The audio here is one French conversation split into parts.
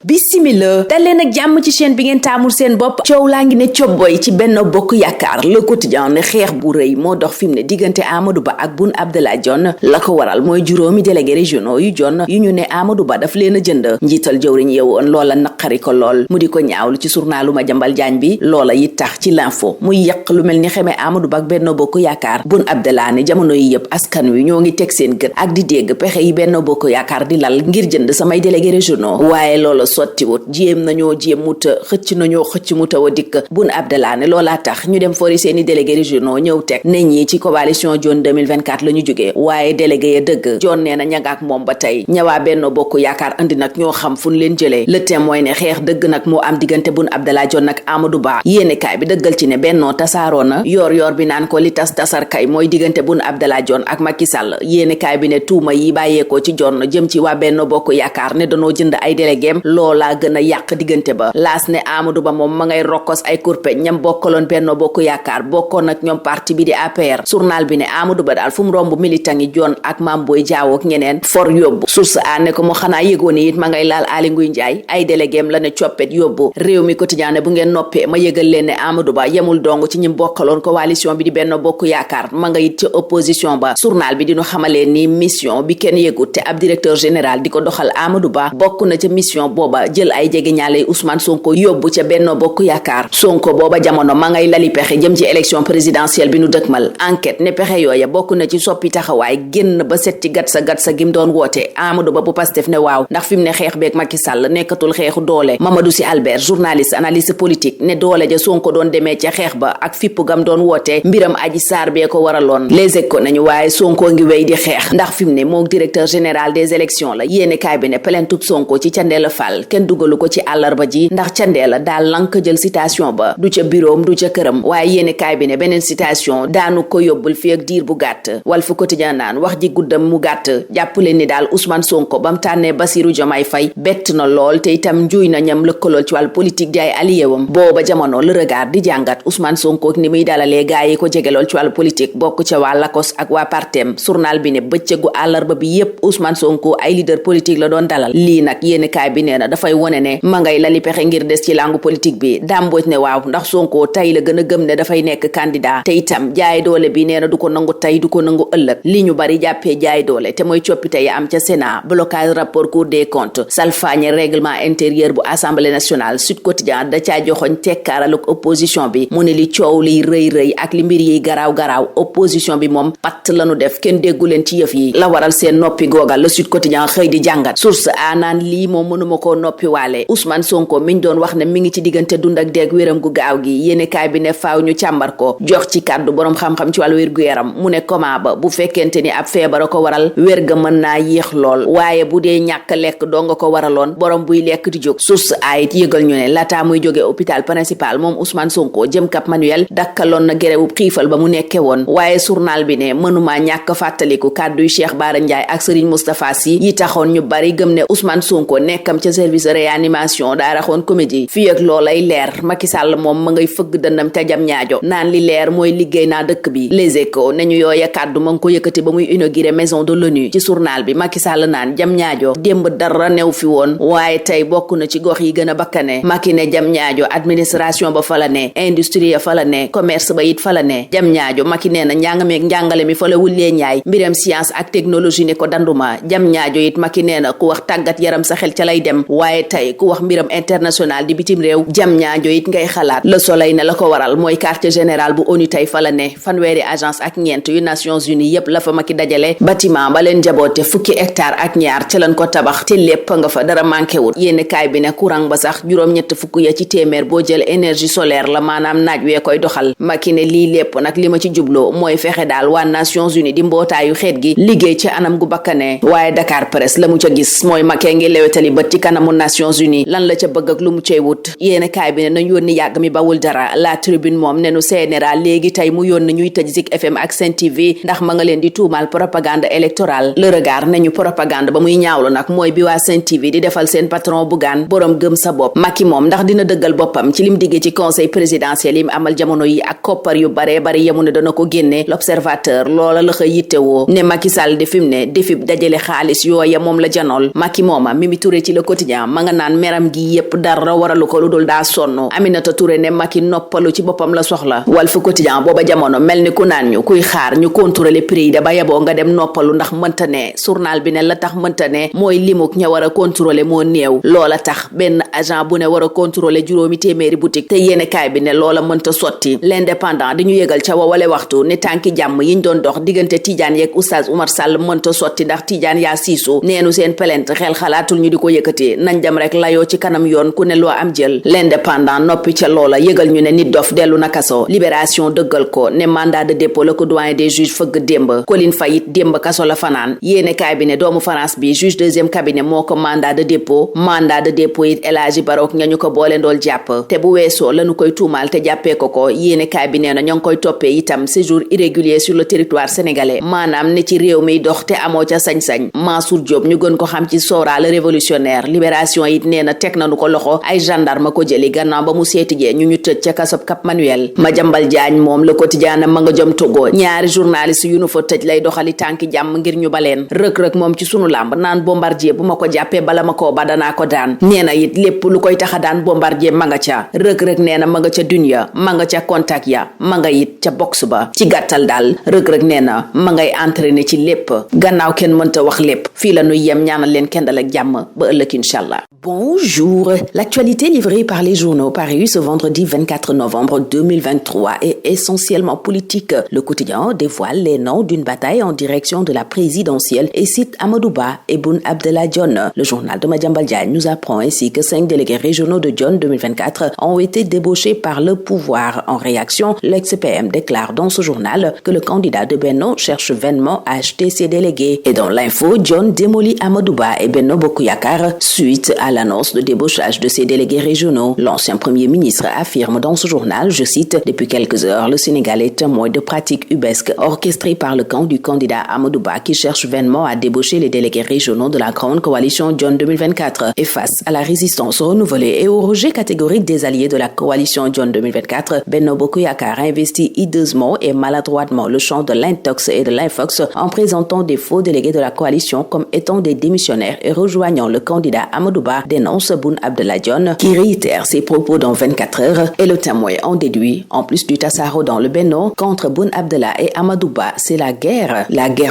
Bismillah dal leen ak jàmm ci chaîne bi ngeen taamul seen bopp. coow laa ngi ne cobboy ci Benno Bokk Yaakaar Le Quotidien ne xeex bu rëy moo dox fi mu ne diggante Amadou Ba ak Boun Abdallah Dionne. la ko waral mooy juróomi délégué régionaux yu Dionne yu ñu ne Amadou Ba daf leen a jënd. njiital jëwriñ yeewoon loola naqari ko lool mu di ko ñaawlu ci journalu Madiambal Diagne bi. loola it tax ci l'info muy yàq lu mel ni xamee Amadou Ba ak Benno Bokk Yaakaar. Boun Abdallah ne jamono yi yëpp askan wi ñoo ngi teg seen gët ak di dégg pexe yi Benno Bokk Yaakaar di lal ngir jënd samay délégué régionaux waaye loola sottiwut jéem nañoo xëcc nañoo xëcc mu taw a dikk. Boun Abdallah ne loolaa tax ñu dem fori seeni délégué régionaux ñëw teg ne ñi ci coalition Dionne 2024 la ñu jógee waaye délégué ya dëgg Dionne nee na ñagaak moom ba tey ñawaa Benno Bokk Yaakaar andi nag ñoo xam fu ñu leen jëlee. Le Témoin ne xeex dëgg nag moo am diggante Boun Abdallah Dionne ak Amadou Ba. yéenekaay bi dëggal ci ne Benno tasaaroo na yor bi naan ko li tasar kay mooy diggante Boun Abdallah Dionne ak Macky Sall. yéenekaay bi ne tuuma yi bàyyeekoo ci Dionne jëm ci waa Benno Bokk Yaakaar ne danoo jënd ay déléguéem loolaa gën a yàq diggante ba. laas ne Amadou Ba moom ma ngay rokkos ay kurpeñ ñam bokkaloon Benno Bokk Yaakaar bokkoon ak ñoom parti bi di APR. journal bi ne Amadou Ba daal fu mu romb militant yi Dionne ak Mame Boye Diao ak ñeneen for yóbbu. source a ne ko mu xanaa yëgoon it ma ngay laal Aly Ngouille Ndiaye ay déléguéem la ne coppet yóbbu. réew mi quotidien ne bu ngeen noppee ma yëgal leen ne Amadou Ba yemul dong ci ñim bokkaloon coalition bi di Benno Bokk Yaakaar ma nga it ci opposition ba. journal bi dinu xamalee ni mission bi kenn yëgut te ab directeur général di ko doxal Amadou Ba bokk na ca mission booba jël ay jege ñaale Ousmane Sonko yóbbu ca Benno Bokk Yaakaar. Sonko booba jamono ma ngay lali pexe jëm ci élection présidentielle bi nu dëkmal. enquête ne pexe yooya bokk na ci soppi taxawaay génn ba set ci gat sa gim doon woote. Amadou Ba bu Pastef ne waaw ndax fi mu ne xeex beeg Macky Sall nekkatul xeexu doole. Mamadou Sy Albert journaliste analyste politique ne doole ja Sonko doon demee ca xeex ba ak fipp gam doon woote mbiram Adji Sarr bee ko waraloon. Les Échos nañu waaye Sonko ngi wéy di xeex ndax fi mu ne moom directeur général des élections la. yéene kaay bi ne plainte Sonko ci Thiendella Fall kenn dugalu ko ci àllarba ji ndax Thiendella daal lank jël citation ba du ca bureau du ca këram waaye yéene kaay bi ne beneen citation daanu ko yóbbul fi ak diir bu gàtt. Walf Quotidien naan wax ji guddam mu gàtt jàppale ni daal Ousmane Sonko bam tànnee Bassirou Diomaye Faye bett na lool te itam njuuy na ñam lëkkalool ci wàllu politique di ay alliéwam. booba jamono Le Regard di jàngat Ousmane Sonko ni muy dalalee gaa yi ko jegelool ci wàllu politique bokk ca waa Lakos ak waa Partem. journal bi ne bëccëgu àllarba bi yépp Ousmane Sonko ay leader politique la doon dalal. lii nag yéene kaay bi nee na dafay wone ne ma ngay lali pexe ngir des ci langue politique bi. Damboj ne waaw ndax Sonko tey la gën a gëm ne dafay nekk candidat te itam jaay doole bi nee na du ko nangu tey du ko nangu ëllëg. li ñu bari jàppee jaay doole te mooy coppite yi am ca Sénat blocage rapport Cour des comptes salfaañe règlement intérieur bu Assemblée nationale. Sud Quotidien da caa joxoñ tekkaaral ak opposition bi mu ne li coow liy rëy ak li mbir yiy garaaw opposition bi moom patt lañu def kenn déggu leen ci yëf yi la waral seen noppi googal. Le Sud Quotidien xëy di jàngat source a naan lii moom mënuma koo noppi waale. Ousmane Sonko miñ doon wax ne mi ngi ci diggante dund ak deeg wéram gu gaaw gi yéene kaay bi ne faaw ñu càmbar ko jox ci kàddu boroom xam-xam ci wàllu wér gu yaram mu ne comment ba bu fekkente ni ab feebar a ko waral wér ga mën naa yéex lool waaye bu dee ñàkk lekk doo nga ko waraloon borom buy lekk di jóg. source ayit yëgal ñu ne laata muy jóge hôpital principal moom Ousmane Sonko jëm Cap Manuel dakkaloon na gerewu xiifal ba mu nekke woon waaye journal bi ne mënumaa ñàkk fàttaliku kàdduy Cheikh Bara Ndiaye ak Serigne Moustapha Sy yi taxoon ñu bari gëm ne Ousmane Sonko nekkam ca service réanimation daa raxoon comédie fii ak loolay leer Macky Sall moom ma ngay fëgg dëndam ca jam ñaajo naan li leer mooy liggéey naa dëkk bi. Les Échos ne ñu yooya kàddu ma ngi ko yëkkati ba muy inauguré maison de l'ONU. ci journal bi Macky Sall naan jam ñaajo démb dara new fi woon waaye tey bokk na ci gox yi gën a bakkane. Macky ne jam ñaajo administration ba fa la ne industrie fa la ne commerce ba it fa la ne. jam ñaajo Macky nee na njàngameeg njàngale mi fa la wullee ñaay mbiram science ak technologie ne ko danduma. jam ñaajo it Macky nee na ku wax tàggat yaram sa xel ca lay dem waaye tey ku wax mbiram international di bitim réew jam ñaajo it ngay xalaat. Le Soleil ne la ko waral mooy quartier général bu ONU tey fa la ne fanweeri agence ak ñeent yu Nations Unies yépp la fa Macky dajale bâtiment ba leen jaboote fukki hectare ak ñaar ca lañ ko tabax te lépp nga fa dara manqué wut. yénn kaay bi ne courant ba sax juróom-ñett fukk ya ci téeméer boo jël énergie solaire la maanaam naaj wee koy doxal. Macky ne lii lépp nag li ma ci jubloo mooy fexe daal waa Nations Unies di mbootaayu xeet gi liggéey ci anam gu bakkanee waaye Dakar Presse la mu ca gis mooy Macky ngi lewetali bët ci kanamu Nations Unies lan la ca bëgg ak lu mu cey wut. yénn kaay bi ne nañ yónni yàgg mi bawul dara. La Tribune moom ne nu CNRA léegi tey mu yónni ñuy tëj Zik FM ak Sen TV ndax ma nga leen di tuumal propagande électorale. Le Regard ne ñu propagande ba muy ñaawlu nag mooy bi waa Sen TV di defal seen patron Bougane borom gëm sa bopp. Macky moom ndax dina dëggal boppam ci lim diggee ci conseil présidentiel yi mu amal jamono yi ak koppar yu baree bari yemu ne dana ko génne. L'Observateur loola la xëy yittewoo ne Macky Sall di fi mu ne defib dajale xaalis yooya moom la janool. Macky mooma Mimi Touré ci Le Quotidien Quotidien ma nga naan meram gi yépp dara waralu ko lu dul daa sonn. Aminata Touré ne Macky noppalu ci boppam la soxla. Walf Quotidien booba jamono mel ni ku naan ñu kuy xaar ñu contrôler prix yi da ba yeboo nga dem noppalu ndax mënta ne. Journal bi ne la tax mënta ne mooy limuk ña war a contrôler moo néew. Loola tax benn agent bu ne war a contrôler juróomi téeméeri boutique te yéene kaay bi ne loola mënta sotti. L'Indépendant di ñu yëgal ca wawale waxtu ne tànki jàmm yiñ doon dox diggante Tidiane yeeg Oustaz Oumar Sall mënta sotti ndax Tidiane yaa siisu neenu seen plainte xel xalaatul ñu di ko yëkkati nañ dem rek layoo ci kanam yoon ku ne loo am jël. L'Indépendant noppi ca loola yëgal ñu ne nit dof dellu na kaso. Libération dëggal ko ne mandat de dépôt la ko doyen des juges fëgg démb. Colline Faye démb kaso la fanaan. Yéene kaay bi ne doomu France bi juge deuxième cabinet moo ko mandat de dépôt it El Hadji Barok ñañu ko boole ndool jàpp te bu weesoo lañu koy tuumaal te jàppee ko yéene kaay bi nee na ñoo ngi koy toppee itam séjour irrégulier sur le territoire sénégalais maanaam ne ci réew mi dox te amoo ca sañ-sañ. Mansour Diop ñu gën ko xam ci Sora le révolutionnaire. Libération it nee na teg nañu ko loxo ay gendarme ko jëli gannaaw ba mu seetigee ñu tëj ca kasob Cap Manuel. Madiambal Diagne moom Le Quotidien ma nga jëm Togo ñaari journaliste yu nu fa tëj lay doxali tànki jàmm ngir ñu baleen. Rëk-rëk moom ci sunu làmb naan Bombardier bu ma ko jàppee bala ma koo ba danaa ko daan. nee na it lépp lu koy taxa daan Bombardier ma nga ca. Rëk-rëk nee na ma nga ca dunya ma nga ca contact ya ma nga it ca box ba. ci gàttal daal Rëk-rëk nee na ma ngay entraîné ci lépp gannaaw kenn mënta wax lépp fii la nuy yem ñaanal leen kendal ak jàmm ba ëllëg inchallah. Bonjour, l'actualité livrée par les journaux parus ce vendredi 24 novembre 2023 est essentiellement politique. Le Quotidien dévoile les noms d'une bataille en direction de la présidentielle et cite Amadou Ba et Boun Abdallah Dionne. Le journal de Madiambal Diagne nous apprend ainsi que 5 délégués régionaux de Dionne 2024 ont été débauchés par le pouvoir. En réaction, l'ex-PM déclare dans ce journal que le candidat de Benno cherche vainement à acheter ses délégués. Et dans l'info, Dionne démolit Amadou Ba et Benno Bokk Yakaar suite à l'annonce de débauchage de ses délégués régionaux. L'ancien premier ministre affirme dans ce journal, je cite, « Depuis quelques heures, le Sénégal est témoin de pratiques ubesques orchestrées par le camp du candidat Amadou Ba qui cherche vainement à débaucher les délégués régionaux de la grande coalition Dionne 2024. Et face à la résistance renouvelée et au rejet catégorique des alliés de la coalition Dionne 2024, Benno Bokk Yakaar investit hideusement et maladroitement le champ de l'intox et de l'infox en présentant des faux délégués de la coalition comme étant des démissionnaires et rejoignant le candidat Amadou Ba, dénonce Boun Abdallah Dionne, qui réitère ses propos dans 24 heures, et le témoin en déduit, en plus du tassaro dans le Benno, contre Boun Abdallah et Amadou Ba, c'est la guerre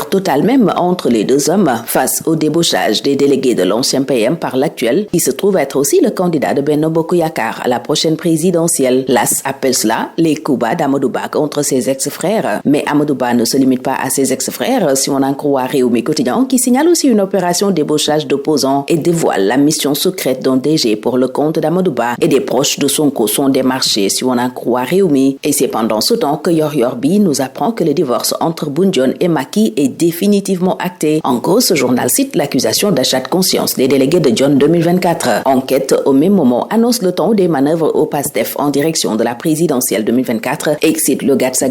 totale même entre les deux hommes, face au débauchage des délégués de l'ancien PM par l'actuel, qui se trouve être aussi le candidat de Benno Bokk Yakaar à la prochaine présidentielle. L'AS appelle cela les coups bas d'Amadou Ba contre ses ex-frères. Mais Amadou Ba ne se limite pas à ses ex-frères, si on en croit Rewmi Quotidien, qui signale aussi une opération débauchage d'opposants et dévoile la mission secrète d'un DG pour le compte d'Amadou Ba et des proches de Sonko sont démarchés, si on en croit Rewmi. Et c'est pendant ce temps que Yor Yorbi nous apprend que le divorce entre Boun Dionne et Macky est définitivement acté. En cause, ce journal cite l'accusation d'achat de conscience des délégués de Dionne 2024. Enquête au même moment annonce le temps des manœuvres au PASTEF en direction de la présidentielle 2024. Excite le Gatsa.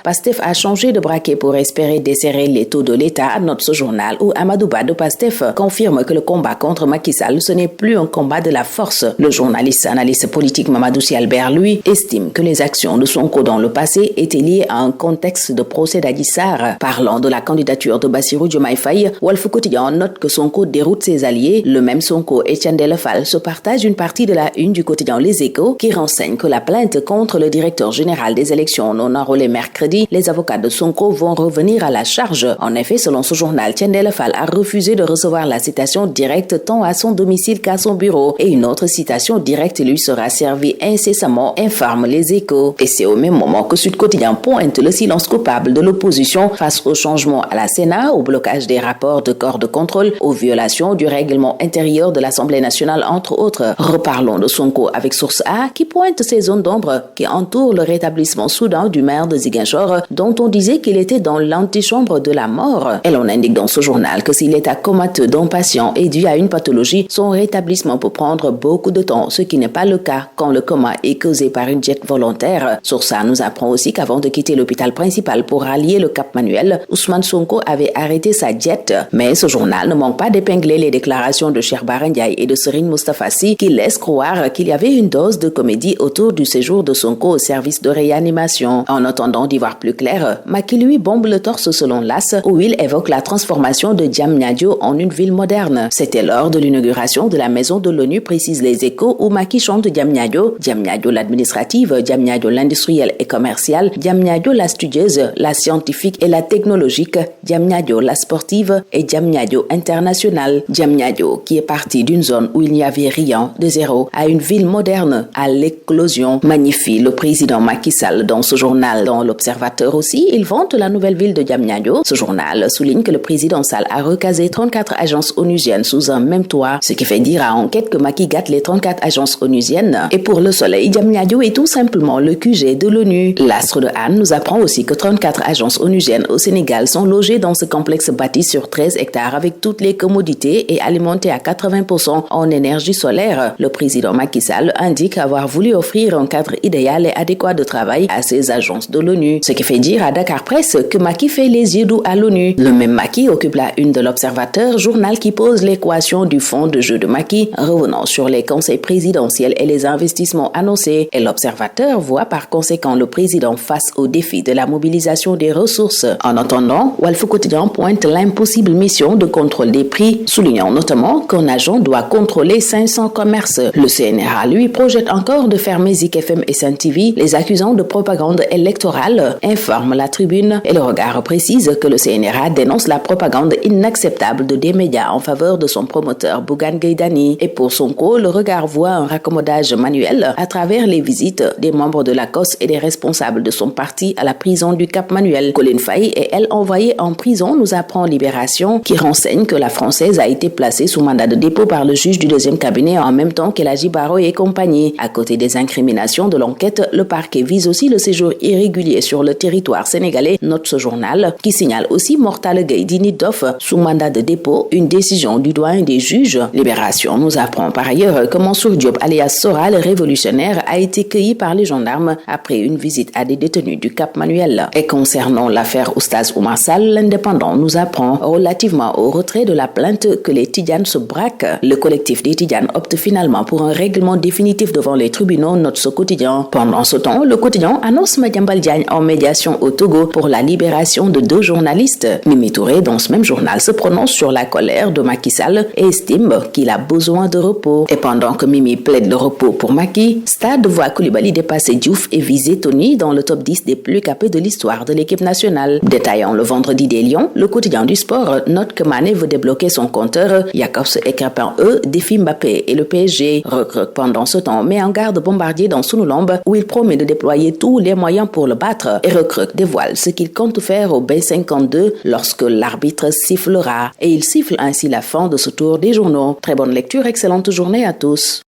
PASTEF a changé de braquet pour espérer desserrer les taux de l'État, note ce journal, où Amadou Ba de PASTEF confirme que le combat contre Macky Sall, ce n'est plus un combat de la force. Le journaliste analyste politique Mamadou Sy Albert, lui, estime que les actions de Sonko dans le passé étaient liées à un contexte de procès d'Adji Sarr. Parlant de la candidature de Bassirou Diomaye Faye, Walf Quotidien note que Sonko déroute ses alliés. Le même Sonko et Thiendella Fall se partagent une partie de la une du quotidien Les Échos qui renseigne que la plainte contre le directeur général des élections non enrôlé mercredi, les avocats de Sonko vont revenir à la charge. En effet, selon ce journal, Thiendella Fall a refusé de recevoir la citation directe tant à son domicile qu'à son bureau et une autre citation directe lui sera servie incessamment, informe Les Échos. Et c'est au même moment que Sud Quotidien pointe le silence coupable de l'opposition face au changement à la Sénat, au blocage des rapports de corps de contrôle, aux violations du règlement intérieur de l'Assemblée nationale, entre autres. Reparlons de Sonko avec Source A qui pointe ces zones d'ombre qui entourent le rétablissement soudain du maire de Ziguinchor dont on disait qu'il était dans l'antichambre de la mort. Et l'on indique dans ce journal que si l'état comateux d'un patient est dû à une pathologie, son rétablissement peut prendre beaucoup de temps, ce qui n'est pas le cas quand le coma est causé par une jet volontaire. Source A nous apprend aussi qu'avant de quitter l'hôpital principal pour rallier le Cap Manuel, Ousmane Sonko avait arrêté sa jet. Mais ce journal ne manque pas d'épingler les déclarations de Cheikh Bara Ndiaye et de Serigne Moustapha Sy qui laissent croire qu'il y avait une dose de comédie autour du séjour de Sonko au service de réanimation. En attendant d'y voir plus clair, Macky lui bombe le torse selon l'AS où il évoque la transformation de Diamniadio en une ville moderne. C'était lors de l'inauguration l'inauguration de la maison de l'ONU, précise Les Échos, où Macky chante Diamniadio, Diamniadio l'administrative, Diamniadio l'industrielle et commerciale, Diamniadio la studieuse, la scientifique et la technologique, Diamniadio la sportive et Diamniadio internationale. Diamniadio qui est parti d'une zone où il n'y avait rien, de zéro, à une ville moderne, à l'éclosion, magnifie le président Macky Sall dans ce journal. Dans l'Observateur aussi, il vante la nouvelle ville de Diamniadio. Ce journal souligne que le président Sall a recasé 34 agences onusiennes sous un même toit, ce qui fait dire à Enquête que Macky gâte les 34 agences onusiennes. Et pour Le Soleil, Diamniadio est tout simplement le QG de l'ONU. L'Astre de Anne nous apprend aussi que 34 agences onusiennes au Sénégal sont logées dans ce complexe bâti sur 13 hectares avec toutes les commodités et alimenté à 80% en énergie solaire. Le président Macky Sall indique avoir voulu offrir un cadre idéal et adéquat de travail à ces agences de l'ONU. Ce qui fait dire à Dakar Presse que Macky fait les yeux doux à l'ONU. Le même Macky occupe la une de l'Observateur, journal qui pose l'équation du fonds de jeu de Macky, revenant sur les conseils présidentiels et les investissements annoncés. Et l'Observateur voit par conséquent le président face au défi de la mobilisation des ressources. En attendant, Walf Quotidien pointe l'impossible mission de contrôle des prix, soulignant notamment qu'un agent doit contrôler 500 commerces. Le CNRA, lui, projette encore de fermer Zik FM et Sen TV, les accusant de propagande électorale, informe La Tribune, et Le Regard précise que le CNRA dénonce la propagande inacceptable de des médias en faveur de son promoteur Bougane Gueye Dany. Et pour Sonko, Le Regard voit un raccommodage manuel à travers les visites des membres de la COS et des responsables de son parti à la prison du Cap-Manuel. Colline Faye est elle envoyée en prison, nous apprend Libération, qui renseigne que la Française a été placée sous mandat de dépôt par le juge du deuxième cabinet en même temps qu'Elhadji Baro et compagnie. À côté des incriminations de l'enquête, le parquet vise aussi le séjour irrégulier sur le territoire sénégalais, note ce journal, qui signale aussi Mortale Gueye Dini Doff sous mandat de dépôt, une décision du doyen des juges. Libération nous apprend par ailleurs que Mansour Diop alias Sora, le révolutionnaire, a été cueilli par les gendarmes après une visite à des détenus du Cap-Manuel. Et concernant l'affaire Oustaz Oumar Sall, l'Indépendant nous apprend relativement au retrait de la plainte que les Tidjanes se braquent. Le collectif des Tidjanes opte finalement pour un règlement définitif devant les tribunaux, note ce quotidien. Pendant ce temps, le quotidien annonce Madiambal Diagne en médiation au Togo pour la libération de 2 journalistes. Mimi Touré, dans ce même journal, se prononce sur la colère de Macky Sall et estime qu'il a besoin de repos. Et pendant que Mimi plaide le repos pour Macky, Stade voit Koulibaly dépasser Diouf et viser Tony dans le top 10 des plus capés de l'histoire de l'équipe nationale. Détaillant le vendredi des Lions, le quotidien du sport note que Mané veut débloquer son compteur. Jacobs et Crépin, eux, défient Mbappé et le PSG. Recruc pendant ce temps met en garde Bombardier dans Sunulamb où il promet de déployer tous les moyens pour le battre. Et Recruc dévoile ce qu'il compte faire au B52 lorsque l'arbitre sifflera. Et il siffle ainsi la fin de ce tour des journaux. Très bonne lecture, excellente journée à tous.